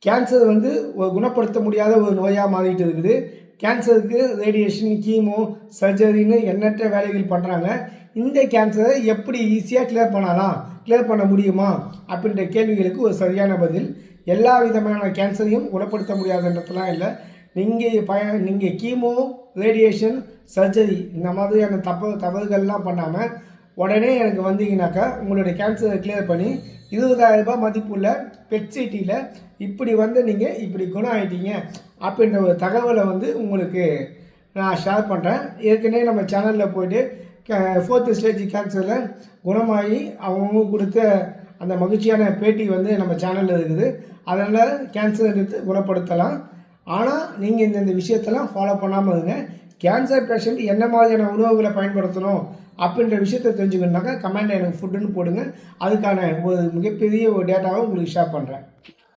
Cancer வந்து ஒரு குணப்படுத்த முடியாத ஒரு நோயாக மாறிட்டு இருக்குது. கேன்சருக்கு ரேடியேஷன், கீமோ, சர்ஜரின்னு எண்ணற்ற வேலைகள் பண்ணுறாங்க. இந்த கேன்சரை எப்படி ஈஸியாக கிளியர் பண்ணலாம், கிளியர் பண்ண முடியுமா அப்படின்ற கேள்விகளுக்கு ஒரு சரியான பதில். எல்லா விதமான கேன்சரையும் குணப்படுத்த முடியாதுன்றதுலாம் இல்லை. நீங்கள் கீமோ, ரேடியேஷன், சர்ஜரி இந்த மாதிரியான தவறுகள்லாம் பண்ணாமல் உடனே எனக்கு வந்தீங்கன்னாக்கா உங்களுடைய கேன்சரை கிளியர் பண்ணி 20,000 ரூபாய் மதிப்புள்ள பெட்சிட்டியில் இப்படி வந்து நீங்கள் இப்படி குணம் ஆகிட்டீங்க அப்படின்ற ஒரு தகவலை வந்து உங்களுக்கு நான் ஷேர் பண்ணுறேன். ஏற்கனவே நம்ம சேனலில் போய்ட்டு 4th ஸ்டேஜ் கேன்சரில் குணமாகி அவங்க கொடுத்த அந்த மகிழ்ச்சியான பேட்டி வந்து நம்ம சேனலில் இருக்குது. அதனால் கேன்சர் எடுத்து குணப்படுத்தலாம். ஆனால் நீங்கள் இந்த விஷயத்தெல்லாம் ஃபாலோ பண்ணாமல் இருங்க. கேன்சர் பேஷண்ட் என்ன மாதிரியான உணவுகளை பயன்படுத்தணும் அப்படின்ற விஷயத்தை தெரிஞ்சுக்கணுனாக்கா கமெண்டில் எனக்கு ஃபுட்டுன்னு போடுங்க. அதுக்கான ஒரு மிகப்பெரிய ஒரு டேட்டாவை உங்களுக்கு ஷேர் பண்ணுறேன்.